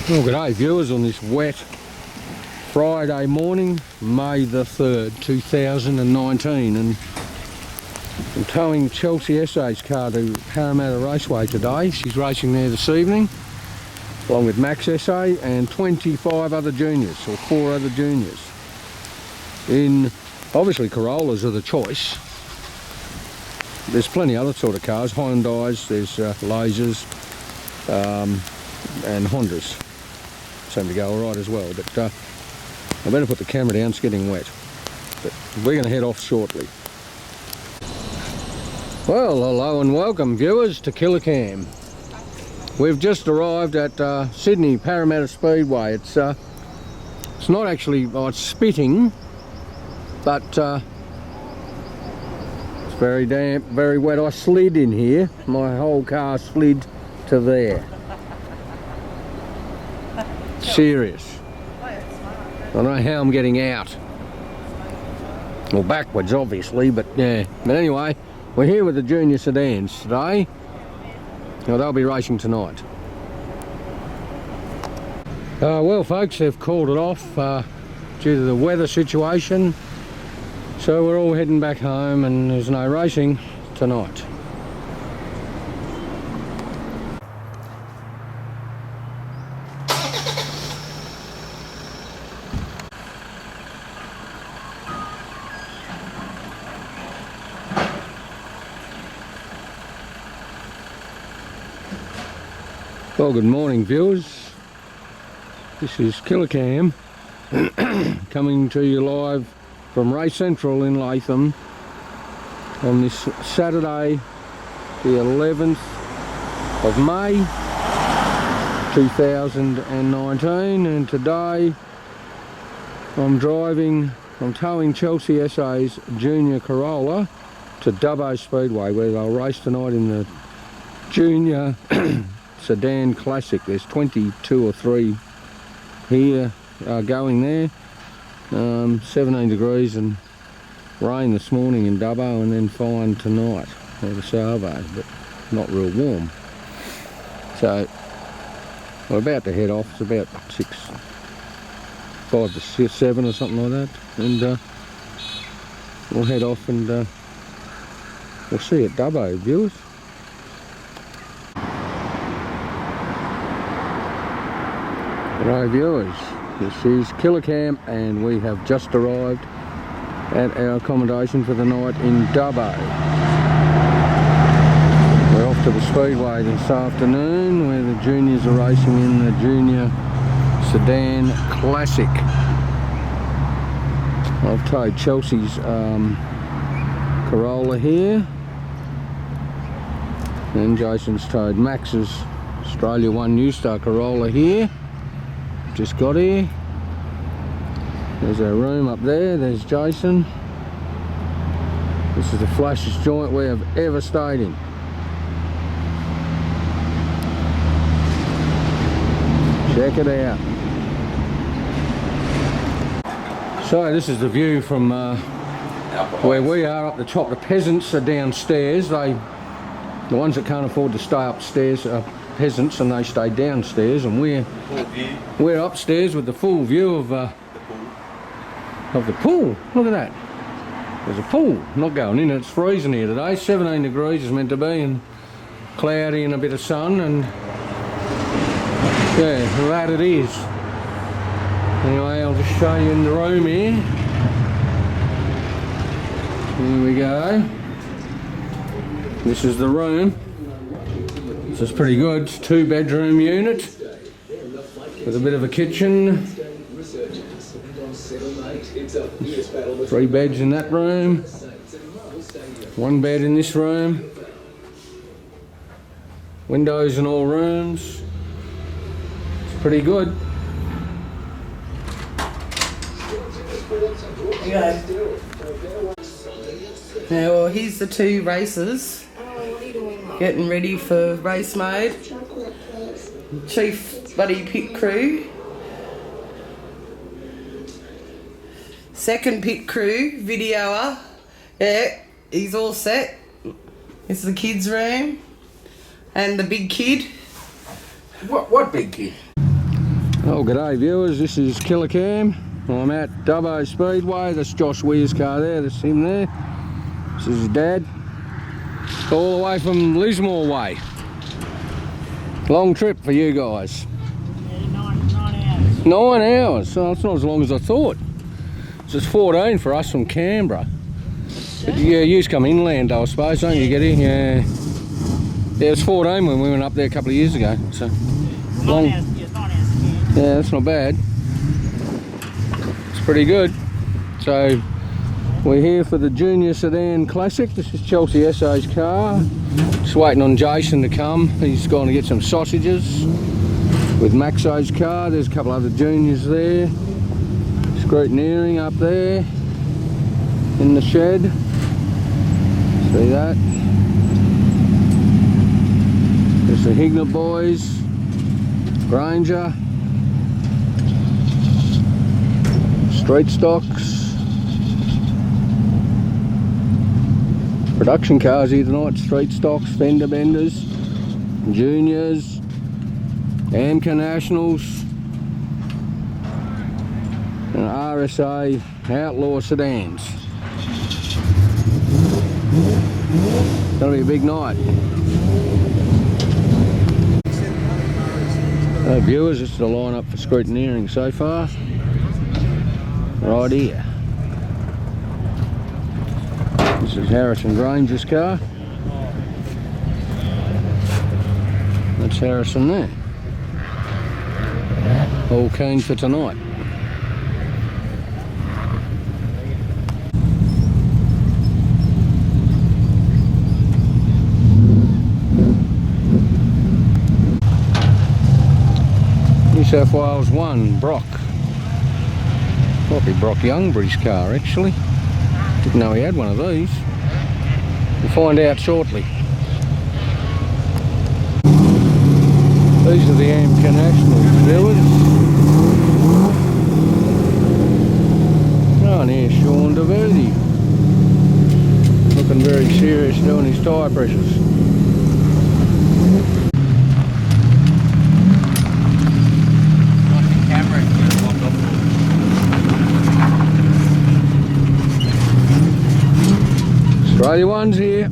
Well, good day viewers on this wet Friday morning, May the 3rd, 2019, and I'm towing Chelsea SA's car to Parramatta Raceway today. She's racing there this evening, along with Max SA and 25 other juniors, or 4 other juniors. Obviously Corollas are the choice. There's plenty of other sort of cars, Hyundais, there's Lasers, and Hondas seem to go alright as well, but I better put the camera down, it's getting wet. But we're going to head off shortly. Well, hello and welcome viewers to Killer Cam. We've just arrived at Sydney Parramatta Speedway. It's not actually, it's spitting, but it's very damp, very wet. I slid in here, my whole car slid to there. Serious. I don't know how I'm getting out. Well, backwards obviously, but yeah. But anyway, we're here with the junior sedans today. Now they'll be racing tonight. Well folks, they've called it off due to the weather situation. So we're all heading back home and there's no racing tonight. Well, good morning viewers. This is Killer Cam coming to you live from Race Central in Latham on this Saturday, the 11th of May 2019, and today I'm towing Chelsea SA's Junior Corolla to Dubbo Speedway, where they'll race tonight in the Junior Sedan Classic. There's 22 or 3 here going there. 17 degrees and rain this morning in Dubbo, and then fine tonight at the Savo, but not real warm. So we're about to head off. It's about 5 to 7 or something like that, and we'll head off and we'll see you at Dubbo, viewers. Hello viewers, this is Killer Cam and we have just arrived at our accommodation for the night in Dubbo. We're off to the Speedway this afternoon where the juniors are racing in the Junior Sedan Classic. I've towed Chelsea's Corolla here, and Jason's towed Max's Australia 1 New Star Corolla here. Just got here. There's our room up there. There's Jason. This is the flashiest joint we have ever stayed in. Check it out. So this is the view from where we are up the top. The peasants are downstairs. The ones that can't afford to stay upstairs are peasants, and they stay downstairs, and we're upstairs with the full view of the pool. Look at that. There's a pool. Not going in. It's freezing here today. 17 degrees is meant to be, and cloudy and a bit of sun, and yeah, that it is. Anyway, I'll just show you in the room here. Here we go. This is the room. This is pretty good. It's a 2-bedroom unit with a bit of a kitchen. 3 beds in that room. 1 bed in this room. Windows in all rooms. It's pretty good. Now, well, here's the 2 racers getting ready for race mode. Chief Buddy Pit Crew. Second pit crew, videoer. Yeah, he's all set. This is the kids' room. And the big kid. What big kid? Oh, g'day viewers, this is Killer Cam. I'm at Dubbo Speedway. That's Josh Weir's car there, that's him there. This is his dad. All the way from Lismore way. Long trip for you guys. Yeah, 9 hours. 9 hours, so it's not as long as I thought. It's just 14 for us from Canberra. But yeah, you come inland though, I suppose, don't you, Getty? Yeah. Yeah, it's 14 when we went up there a couple of years ago. So 9 hours, yeah, 9 hours. yeah, that's not bad. It's pretty good. So we're here for the Junior Sedan Classic. This is Chelsea SA's car. Just waiting on Jason to come. He's going to get some sausages with Maxo's car. There's a couple other juniors there. Scrutineering up there in the shed. See that? There's the Hignett boys. Granger. Street stocks. Production cars here tonight, street stocks, fender benders, juniors, AMCA Nationals, and RSA Outlaw sedans. It's gonna be a big night. Viewers, this is the line-up for scrutineering so far. Right here. This is Harrison Granger's car. That's Harrison there. All keen for tonight. New South Wales 1, Brock. Might be Brock Youngbury's car actually. Didn't know he had one of these. We'll find out shortly. These are the AMCA Nationals viewers. Oh, and here's Sean DeVerde. Looking very serious doing his tyre pressures. Australia one's here.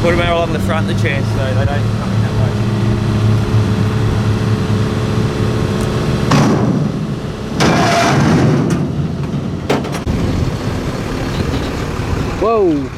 Put them all on the front of the chest so they don't come in that way. Whoa!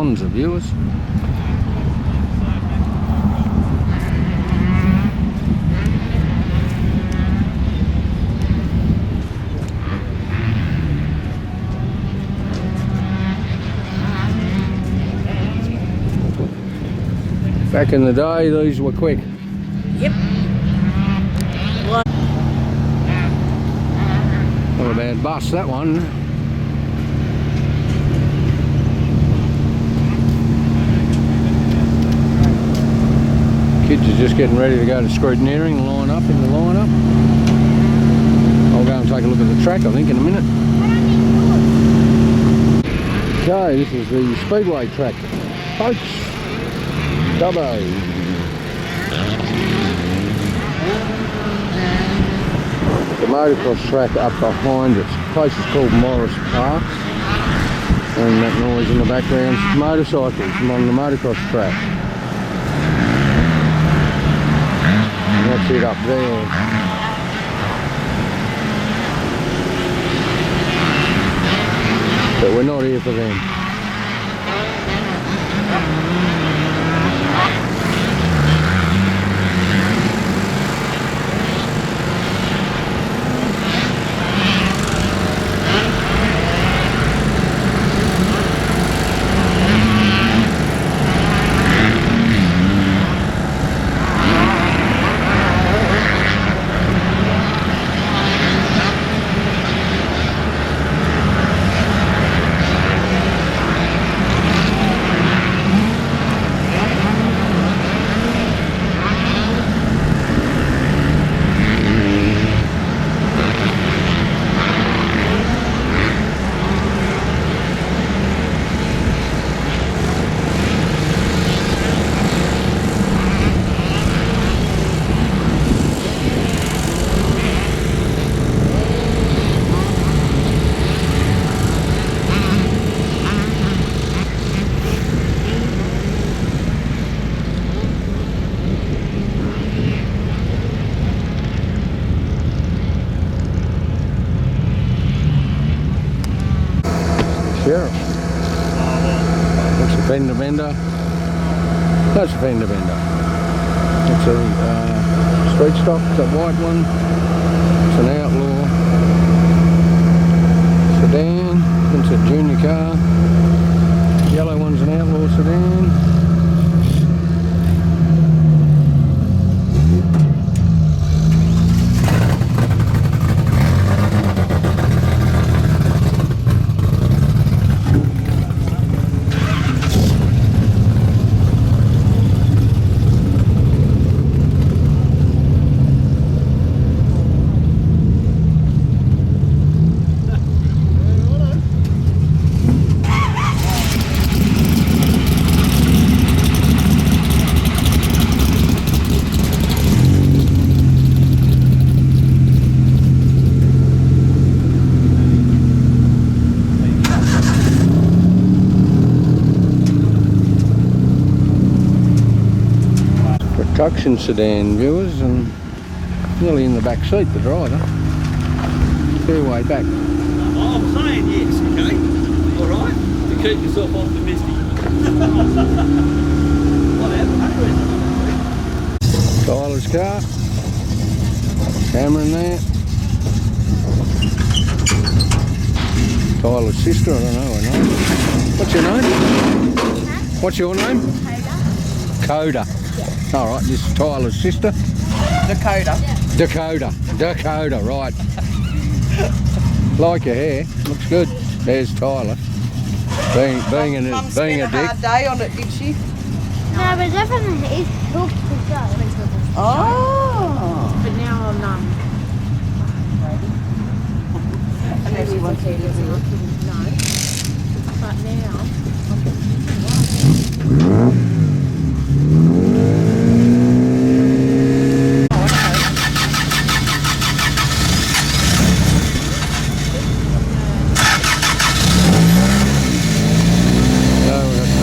Bonza, viewers. Back in the day, these were quick. Yep. Not a bad bus, that one. Kids are just getting ready to go to scrutineering and line up in the line-up. I'll go and take a look at the track, I think, in a minute. Okay, this is the speedway track. Folks, dubbo. The motocross track up behind us. The place is called Morris Park. And that noise in the background is motorcycles. I'm on the motocross track. And that's it up there. But we're not here for them. Sure. That's a fender bender. That's a fender bender. It's a street stock, it's a white one. It's an outlaw sedan. It's a junior car. Yellow one's an outlaw sedan. Production sedan, viewers, and nearly in the back seat, the driver. Fair way back. Oh, I'm saying yes, okay. Alright, to keep yourself optimistic. What happened? Tyler's car. Camera in there. Tyler's sister, I don't know her name. What's your name? What's your name? Coda. Alright, this is Tyler's sister. Dakota. Dakota, right. Like your hair, looks good. There's Tyler. Being Mum a spent a dick. hard day on it, did she? No, but definitely it's hooked to go. Oh. But now I'm Unless you want to no. But now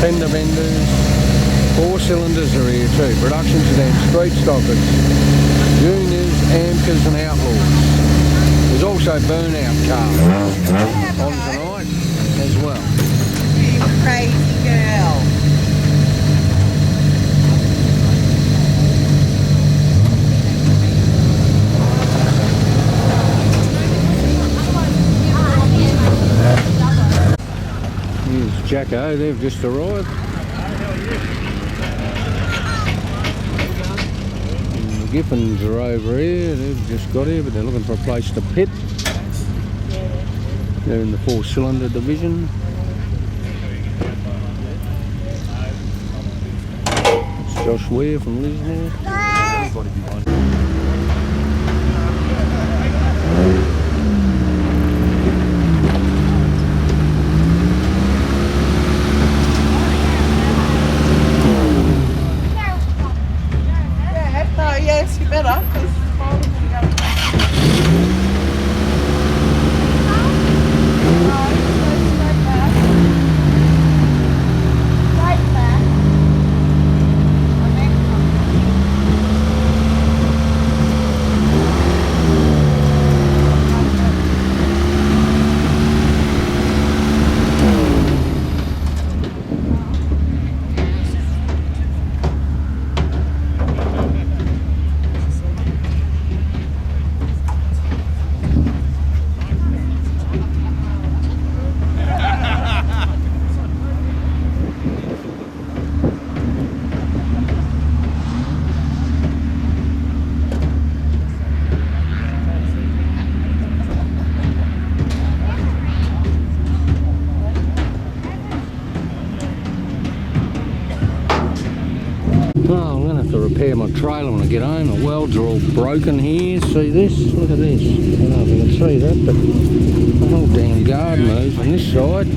Fender benders, 4 cylinders are here too. Production sedan, street stockers, juniors, amkers and outlaws. There's also burnout cars on tonight as well. Crazy girl. Here's Jacko, they've just arrived. And the Giffins are over here, they've just got here, but they're looking for a place to pit. They're in the 4-cylinder division. It's Josh Ware from Lismore. Yes, you better. Oh, I'm going to have to repair my trailer when I get home. The welds are all broken here. See this? Look at this. I don't know if you can see that, but the whole damn guard moves on this side.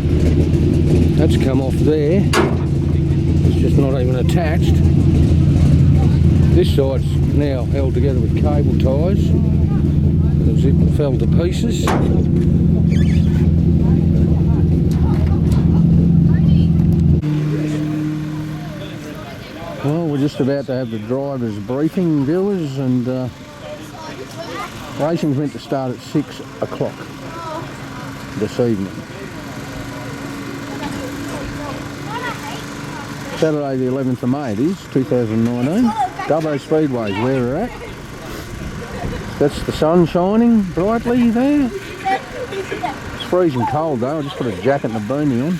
That's come off there. It's just not even attached. This side's now held together with cable ties because it fell to pieces. Well, we're just about to have the driver's briefing, viewers, and racing's meant to start at 6 o'clock this evening. Saturday the 11th of May it is, 2019. Dubbo Speedway is where we're at. That's the sun shining brightly there. It's freezing cold though, I just put a jacket and a beanie on.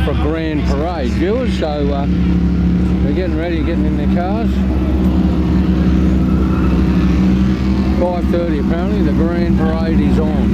For a grand parade, viewers, so they're getting ready, getting in their cars. 5:30 apparently, the grand parade is on.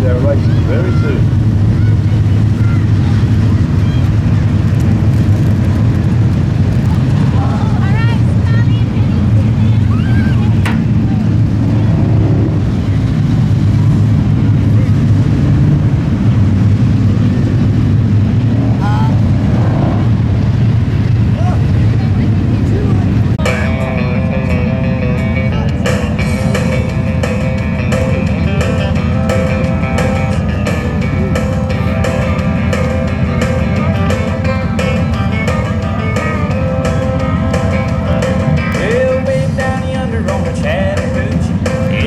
our races very soon.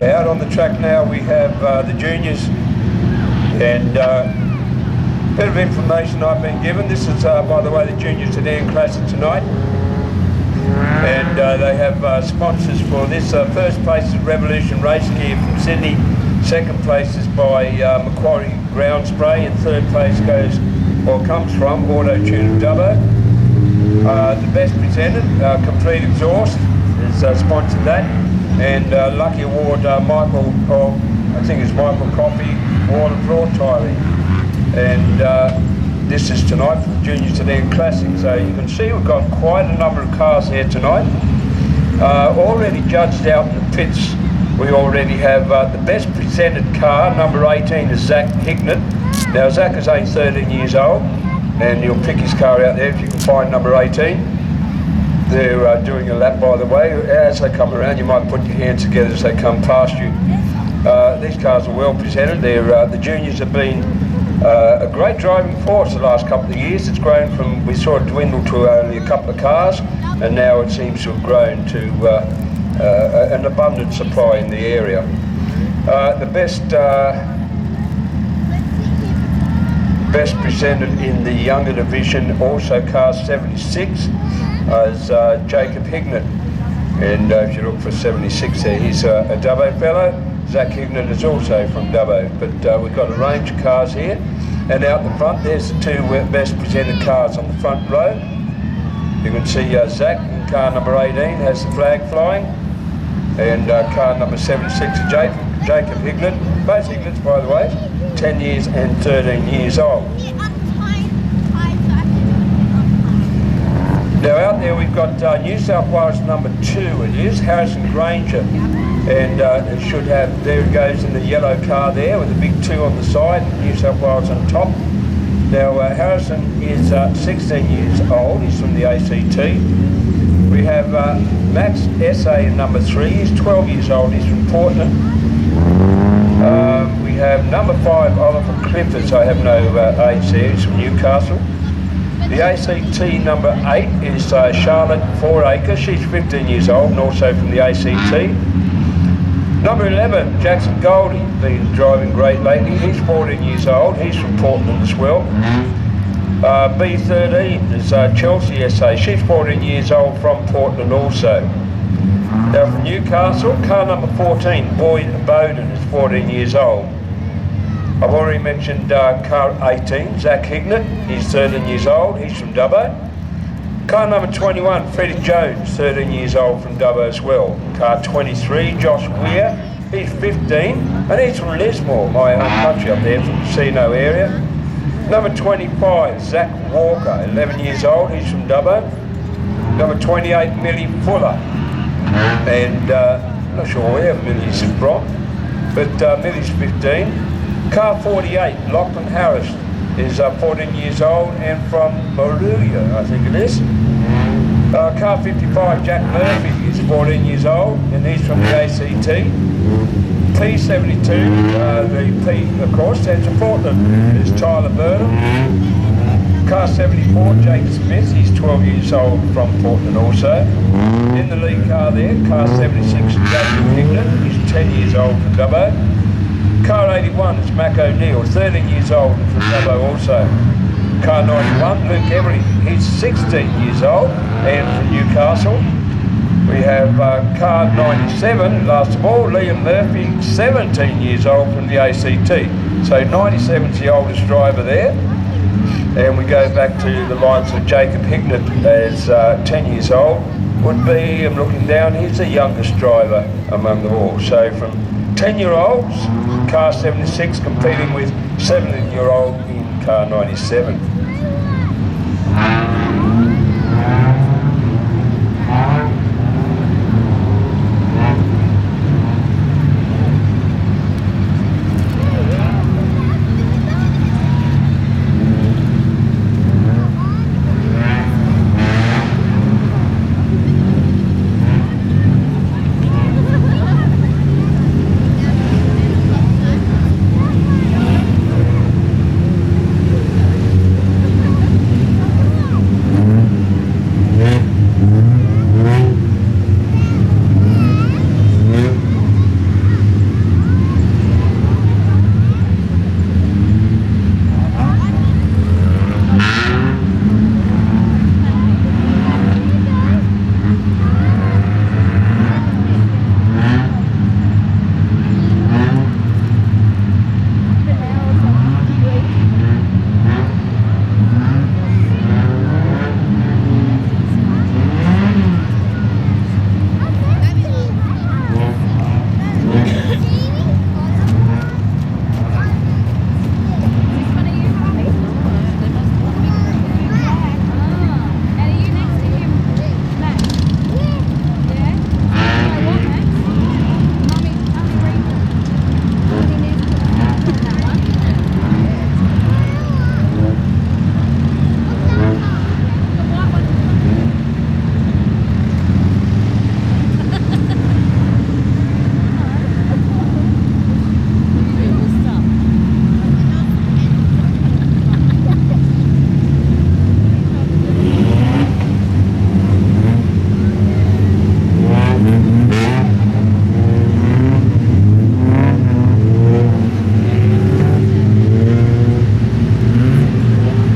Out on the track now we have the juniors, and a bit of information I've been given. This is by the way the Junior Sedan Classic tonight, and they have sponsors for this. First place is Revolution Race Gear from Sydney, second place is by Macquarie Ground Spray, and third place goes or comes from Auto Tune of Dubbo. The best presented, Complete Exhaust, is sponsored that. And Lucky Award, Michael, or I think it's Michael Coffey, Wall and Floor Tiling. And this is tonight for the Junior Sedan Classic. So you can see we've got quite a number of cars here tonight. Already judged out in the pits, we already have the best presented car, number 18 is Zach Hignett. Now Zach is only 13 years old, and you'll pick his car out there if you can find number 18. They're doing a lap, by the way. As they come around, you might put your hands together as they come past you. These cars are well presented. The juniors have been a great driving force the last couple of years. It's grown from, we saw it dwindle to only a couple of cars, and now it seems to have grown to an abundant supply in the area. The best presented in the younger division, also car 76, is Jacob Hignett, and if you look for 76 there, he's a Dubbo fellow. Zach Hignett is also from Dubbo, but we've got a range of cars here, and out the front there's the two best presented cars on the front row. You can see Zach in car number 18 has the flag flying, and car number 76 is Jacob Hignett, both Hignetts by the way, 10 years and 13 years old. Now out there we've got New South Wales number 2, it is, Harrison Granger, and it should have, there it goes in the yellow car there with the big 2 on the side, New South Wales on top. Now Harrison is 16 years old, he's from the ACT. We have Max SA in number 3, he's 12 years old, he's from Portland. We have number 5 Oliver Clifford, I have no age there, he's from Newcastle. The ACT number 8 is Charlotte Fouracre, she's 15 years old and also from the ACT. Number 11, Jackson Goldie, been driving great lately, he's 14 years old, he's from Portland as well. B13 is Chelsea SA, she's 14 years old from Portland also. Now from Newcastle, car number 14, Boyd Bowden is 14 years old. I've already mentioned car 18, Zach Hignett, he's 13 years old, he's from Dubbo. Car number 21, Freddie Jones, 13 years old from Dubbo as well. Car 23, Josh Weir, he's 15, and he's from Lismore, my home country up there from the Casino area. Number 25, Zach Walker, 11 years old, he's from Dubbo. Number 28, Millie Fuller, and I'm not sure where Millie's from, but Millie's 15. Car 48, Lachlan Harris, is 14 years old and from Moruya, I think it is. Car 55, Jack Murphy, is 14 years old and he's from the ACT. P72, the P of course stands for Portland, is Tyler Burnham. Car 74, Jake Smith, he's 12 years old from Portland also. In the lead car there, car 76, Jacob Hignett, he's 10 years old from Dubbo. Car 81 is Mac O'Neill, 13 years old and from Dubbo also. Car 91, Luke Every, he's 16 years old and from Newcastle. We have car 97, last of all, Liam Murphy, 17 years old from the ACT. So 97's the oldest driver there. And we go back to the likes of Jacob Hignett as 10 years old. Would be, I'm looking down, he's the youngest driver among them all. So from 10-year-olds, car 76 competing with 17-year-old in car 97.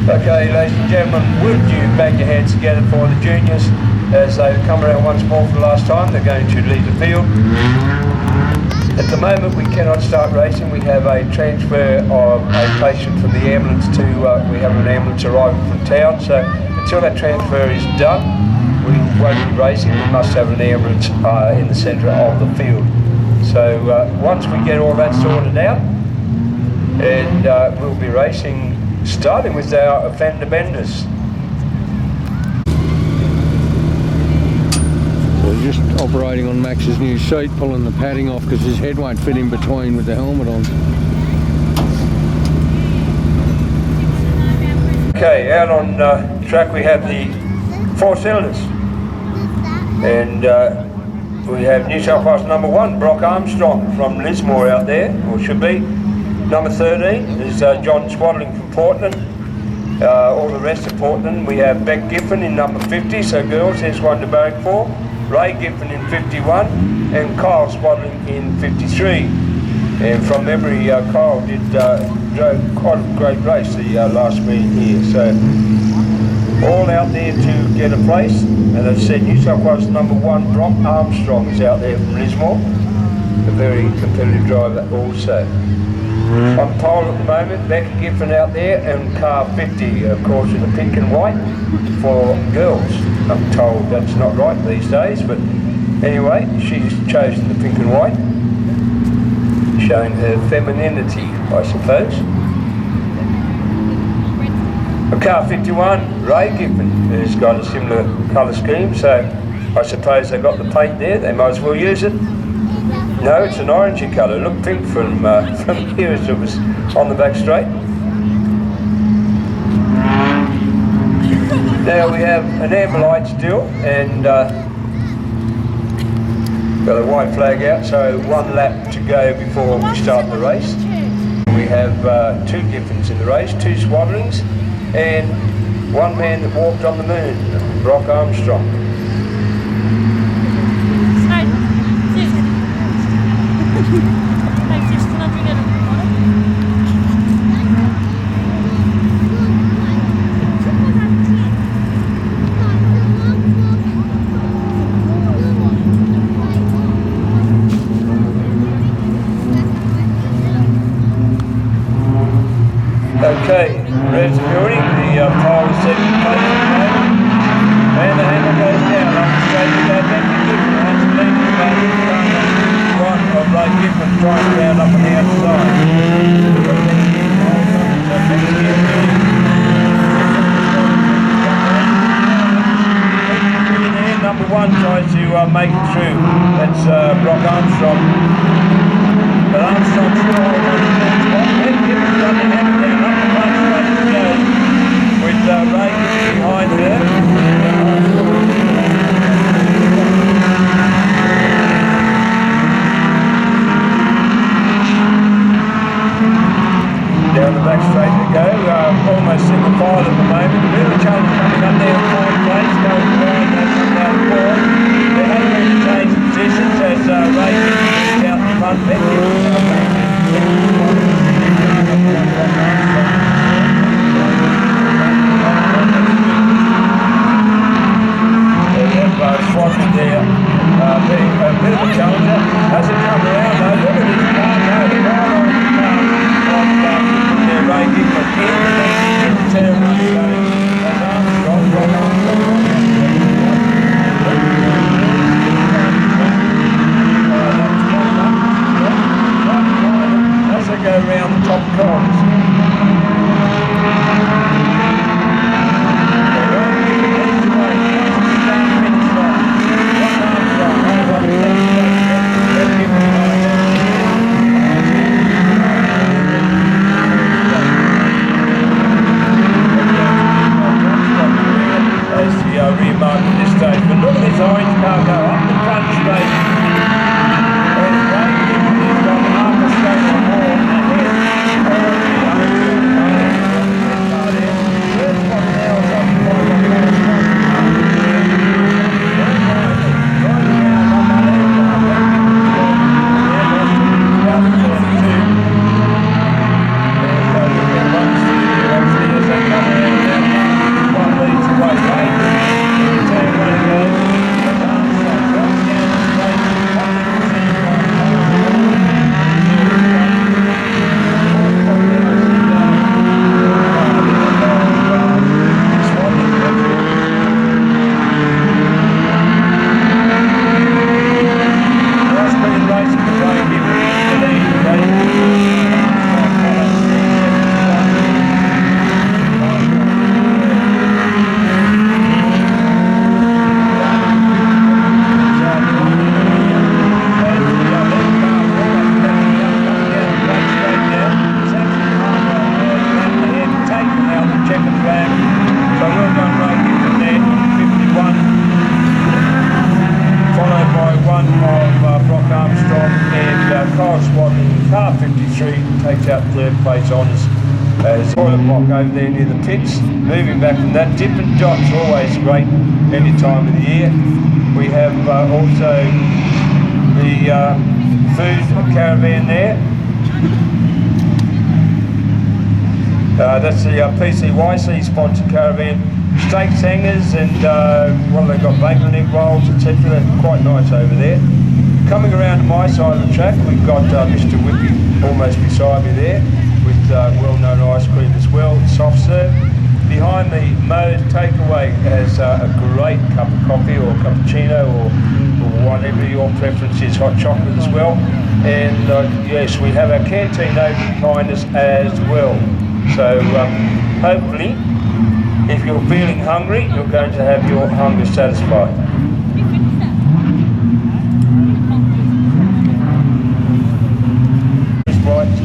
Okay, ladies and gentlemen, would you bang your hands together for the juniors as they've come around once more for the last time? They're going to lead the field. At the moment we cannot start racing. We have a transfer of a patient from the ambulance to, we have an ambulance arriving from town, so until that transfer is done, we won't be racing. We must have an ambulance in the centre of the field. So once we get all that sorted out, and we'll be racing, starting with our fender benders. We're just operating on Max's new seat, pulling the padding off because his head won't fit in between with the helmet on. Okay, out on track we have the 4 cylinders, and we have New South Wales number 1, Brock Armstrong from Lismore out there, or should be. Number 13 is John Swaddling from Portland. All the rest of Portland. We have Beck Giffen in number 50, so girls, there's one to barrack for. Ray Giffen in 51, and Kyle Swaddling in 53. And from memory, Kyle drove quite a great race the last meeting here. So all out there to get a place. And as I said, New South Wales number 1, Brock Armstrong is out there from Lismore. A very competitive driver also. On pole at the moment, Becky Giffen out there, and car 50, of course, in the pink and white for girls. I'm told that's not right these days, but anyway, she's chosen the pink and white, showing her femininity, I suppose. A car 51, Ray Giffen, has got a similar colour scheme, so I suppose they got the paint there, they might as well use it. No, it's an orangey colour. Look pink from here as it was on the back straight. Now we have an amber light still, and got a white flag out, so 1 lap to go before we start the race. We have 2 Giffens in the race, 2 Swaddlings, and 1 man that walked on the moon, Brock Armstrong. Okay, ready to building, the pole is set in place at the moment, and the handle goes down. I'm straight to go back to Giffen, and that's leading the one of Ray Giffen. trying to round up on the outside. Number one tries to make it through. That's Brock Armstrong. But Armstrong's still on the spot. Red Gibbons got the hammer down up the front straight as goes. With Ray behind her. Down the back straight they go, almost single file at the moment. A bit of a challenge coming up there in fourth place, going wide, they come down fourth. They have been changed positions as Ray is out the front. Swatted there, being a bit of a challenger. As it comes around though, look at this car now, the car on their Ray Gibbons in, and then the turn running as Armstrong, as they go round the top corners. Remark at this stage, but look at this orange car go up the front straight. There's Ray Gibbons, he's got half a straight or more ahead. There's one now, it's up to right around up takes out third place honours as toilet block over there near the pits. Moving back from that, Dippin' Dot's always great any time of the year. We have also the food caravan there. That's the PCYC sponsored caravan. Steaks hangers and well, they've got bacon egg rolls, etc. They're quite nice over there. Coming around to my side of the track, we've got Mr. Whippy almost beside me there with well-known ice cream as well, soft serve. Behind me, Mo's Takeaway has a great cup of coffee or cappuccino or whatever your preference is, hot chocolate as well. And yes, we have our canteen open behind us as well. So hopefully, if you're feeling hungry, you're going to have your hunger satisfied.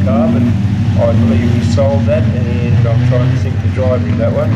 Car, but I believe we sold that, and I'm trying to think the driver of that one.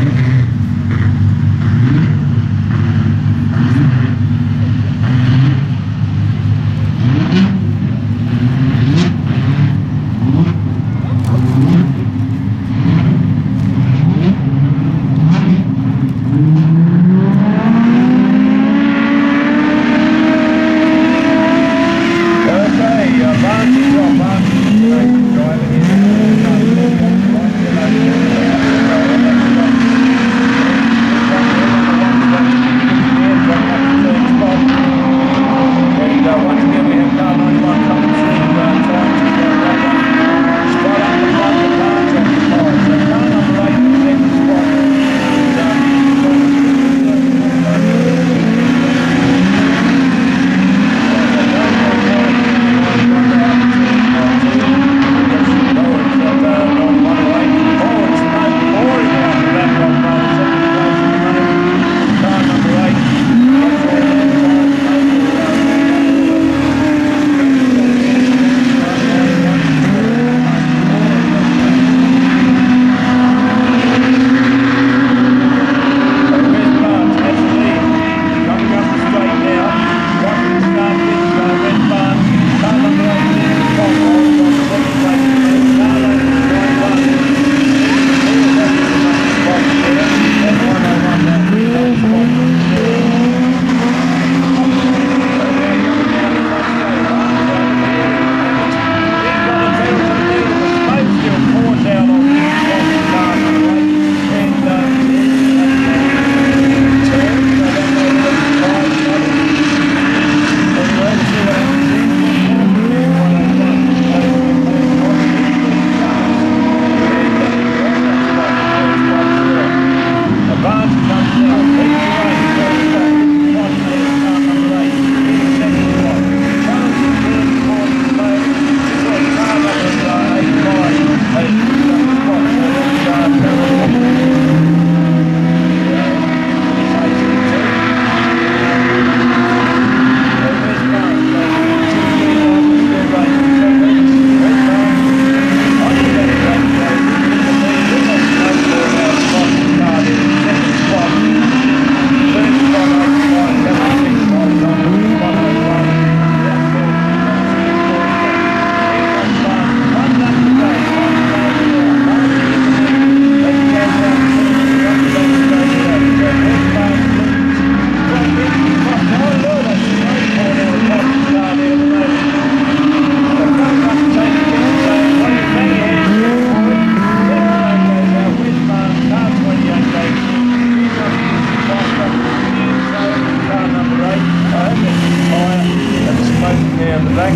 there in the back.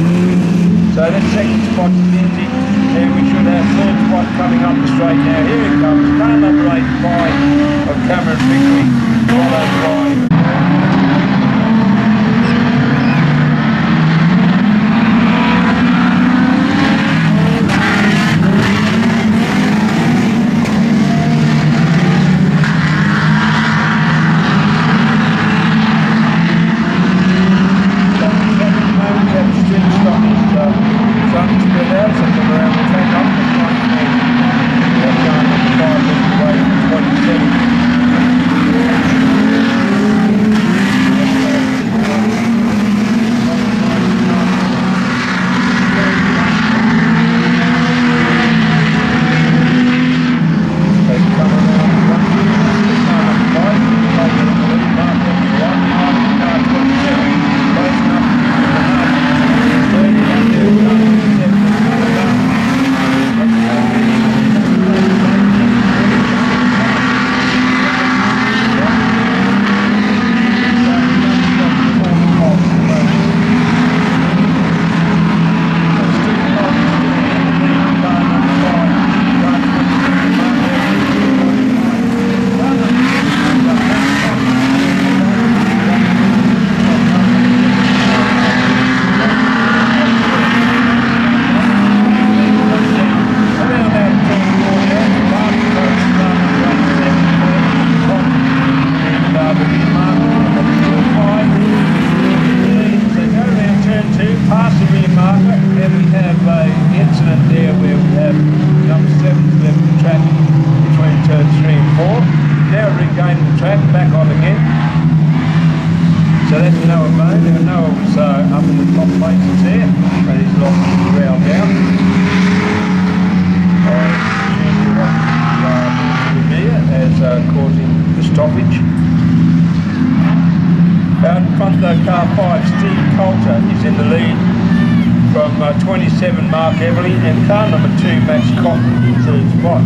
So that second spot is empty, and we should have third spot coming up the straight now. Here it comes, car number 85 of Cameron Victory, followed by causing the stoppage. Out in front of the car 5, Steve Coulter is in the lead from 27, Mark Everly, and car number 2, Max Cotton, in third spot.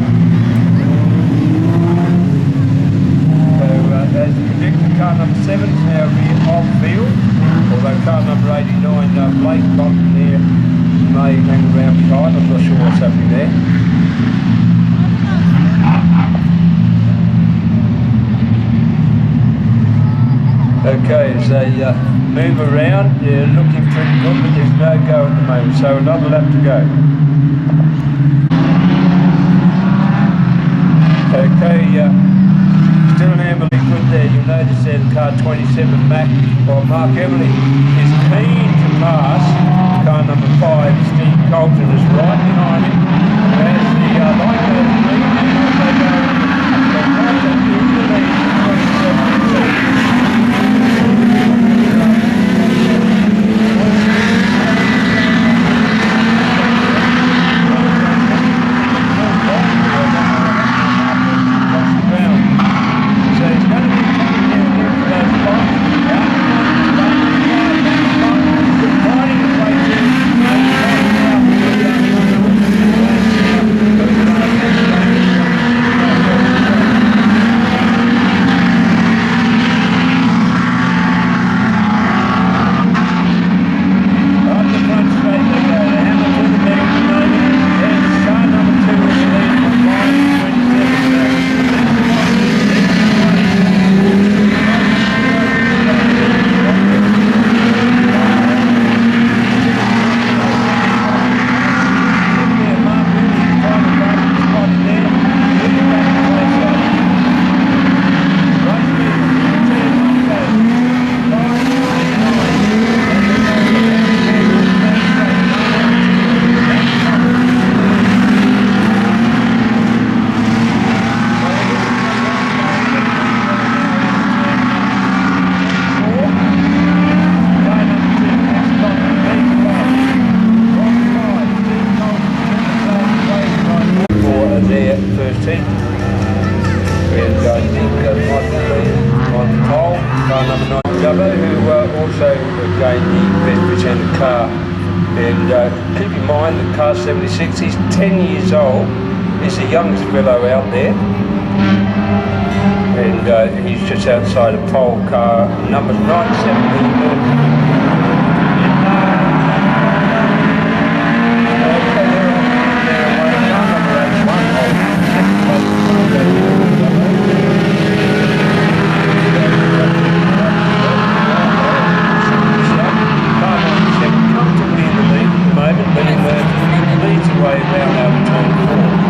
So as predicted, car number 7 is now rear off field, although car number 89, Blake Cotton there, may hang around behind. I'm not sure what's happening there. Okay, as they move around, they're looking pretty good, but there's no go at the moment, so another lap to go. Okay, still an amber liquid there. You'll notice there the car 27 Mac, or Mark Everly is keen to pass car number 5, Steve Colton is right behind him. As the light goes green, they go right up to the lead, 27. Dubbo, who also gained the best pretended car. And keep in mind that car 76, he's 10 years old, he's the youngest fellow out there. And he's just outside of pole car number 97. way round out of turn 4.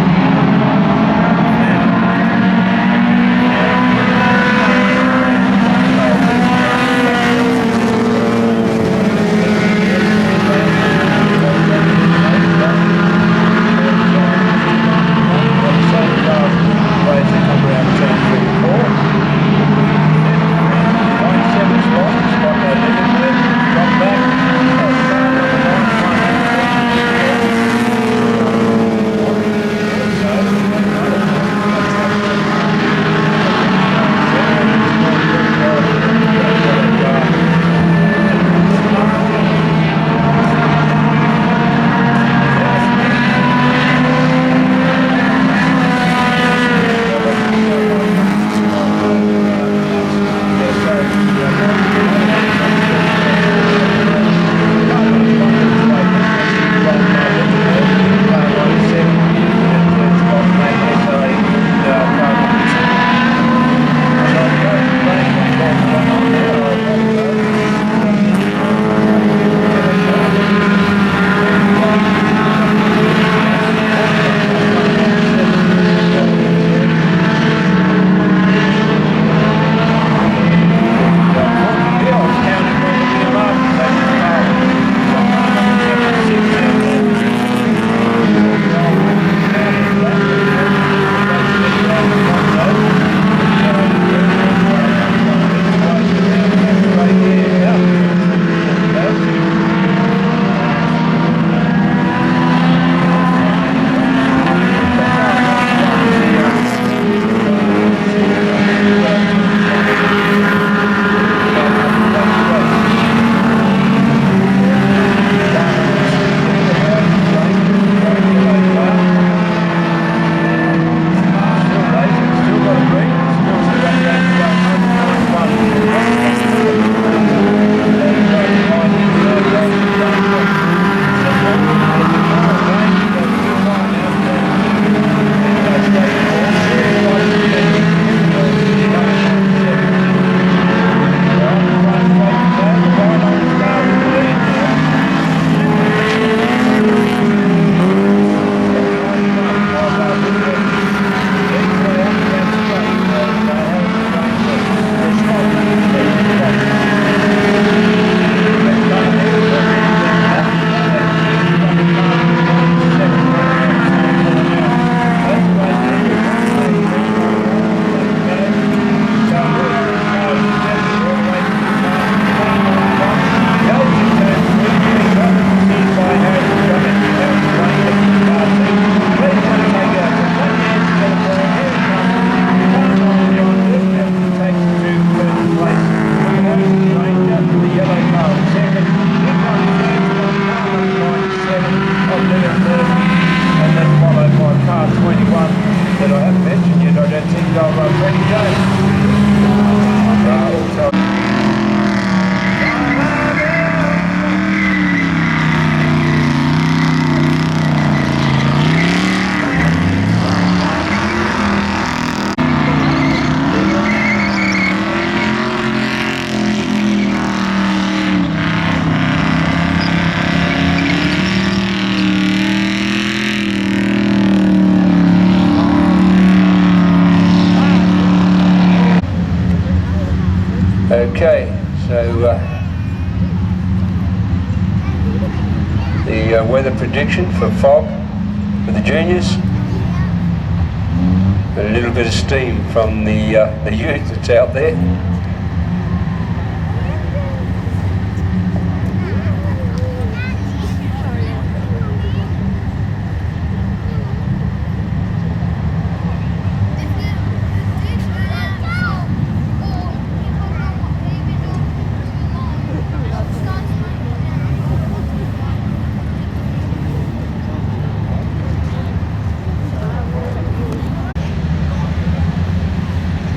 Okay, so the weather prediction for fog for the juniors. A little bit of steam from the youth that's out there.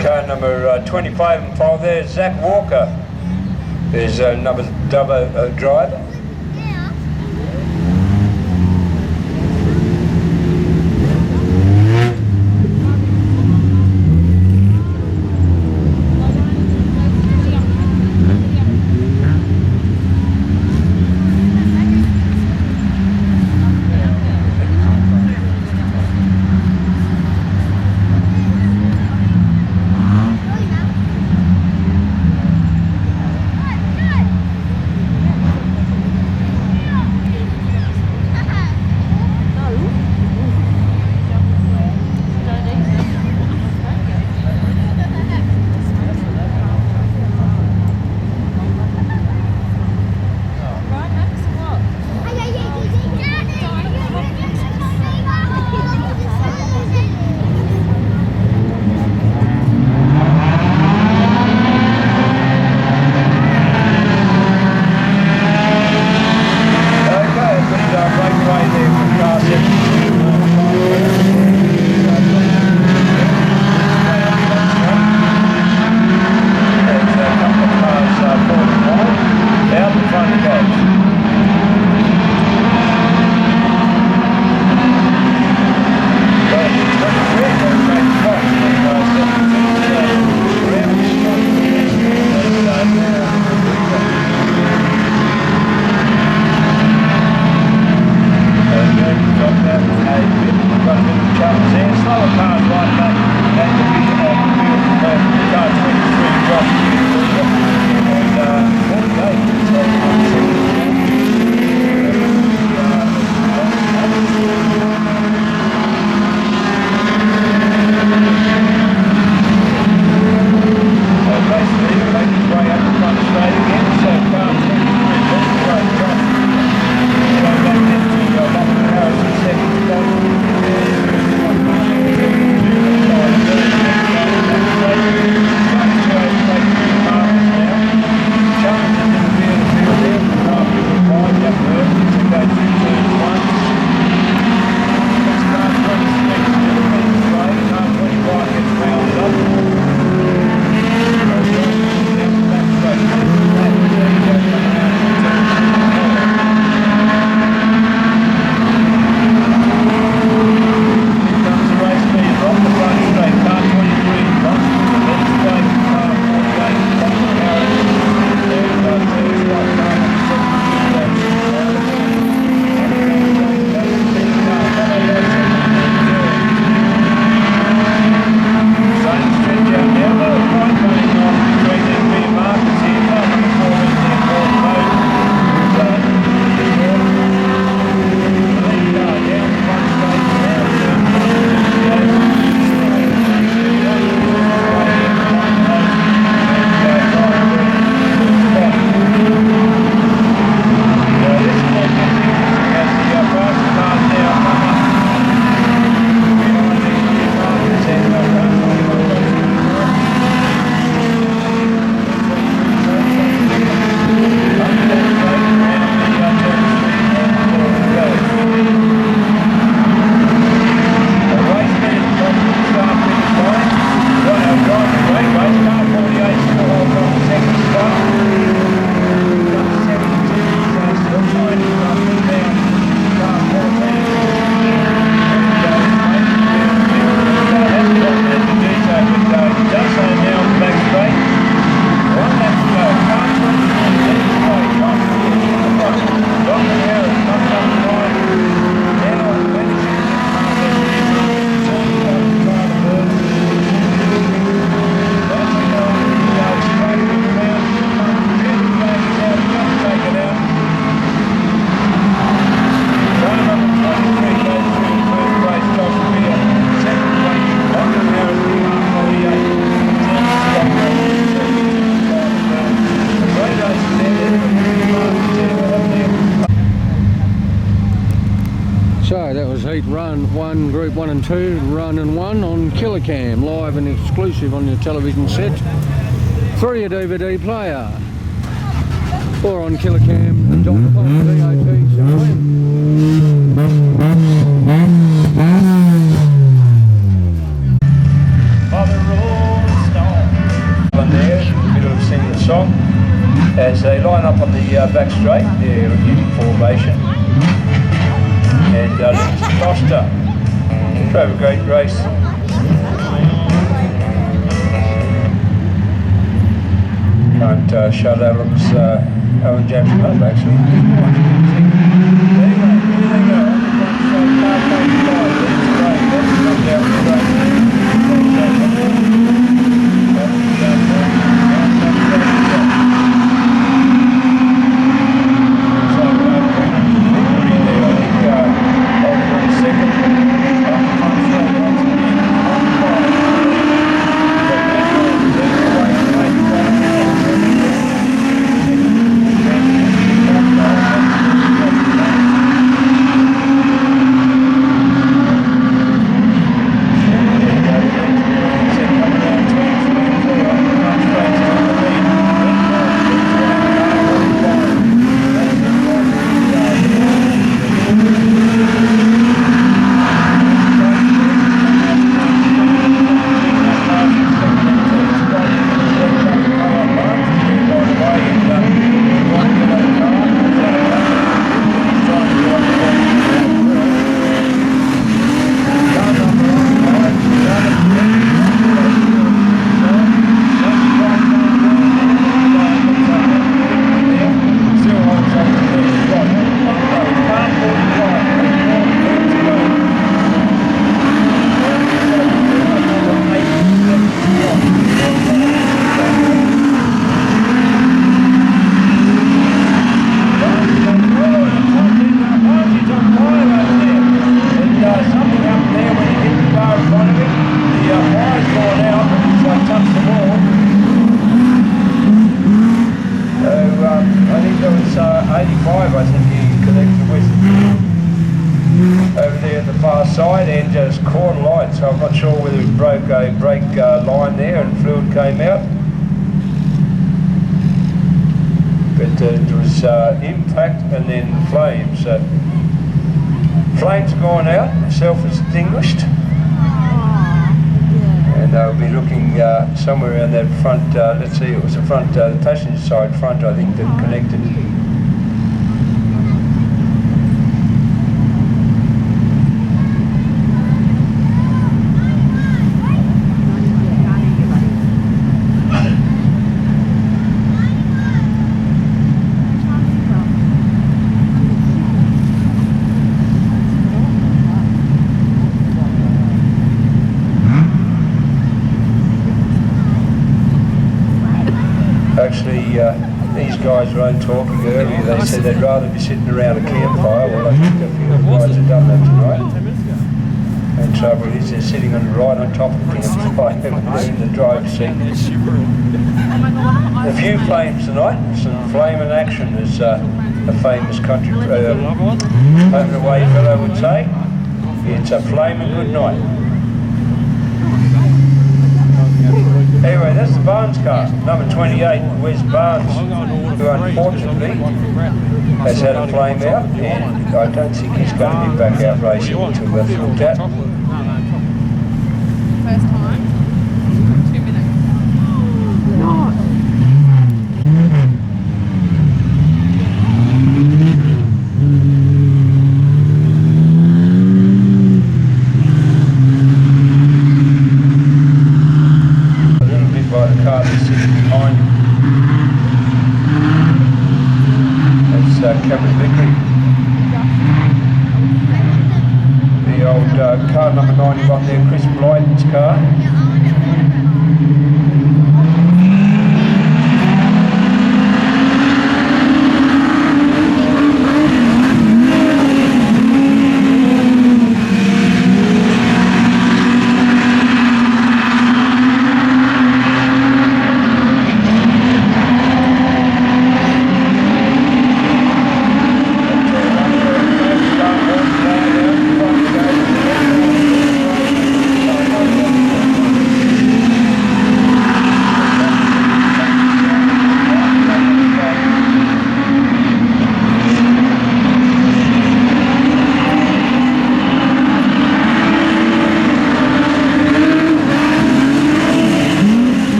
Car number 25 and 5 there, Zach Walker. There's another dubbo driver. So that was heat run 1, group 1 and 2, run and 1 on Killicam, live and exclusive on your television set. 3 a DVD player. 4 on Killicam.com, there in the middle of singing the song as they line up on the back straight, they're in formation, and Lindsay Costa drove a great race. Can't shut Alex Alan Jackson up actually. Anyway, here they go on the front straight, car 35, that's great, that's come down the straight. So I'm not sure whether it broke a brake line there and fluid came out, but it was impact and then flames. So flames gone out, self-extinguished, and they'll be looking somewhere around that front, let's see, it was the front, the passenger side front I think that connected. Actually, these guys weren't talking earlier. They said they'd rather be sitting around a campfire. Well, I think a few of the guys have done that tonight. And trouble is, they're sitting right on top of the campfire in the driver's seat. A few flames tonight. Some flame in action, as a famous country home away fellow would say. It's a flaming good night. Anyway, that's the Barnes car, number 28, Wes Barnes, who unfortunately has had a flame out, and I don't think he's going to be back out racing until that's looked at. First time, 2 minutes. No. Car number 91 there, Chris Blyden's car.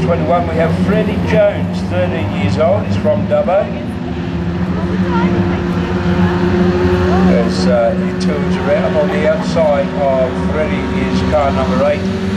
21 we have Freddie Jones, 13 years old, he's from Dubbo. As he tours around, on the outside of Freddie is car number 8.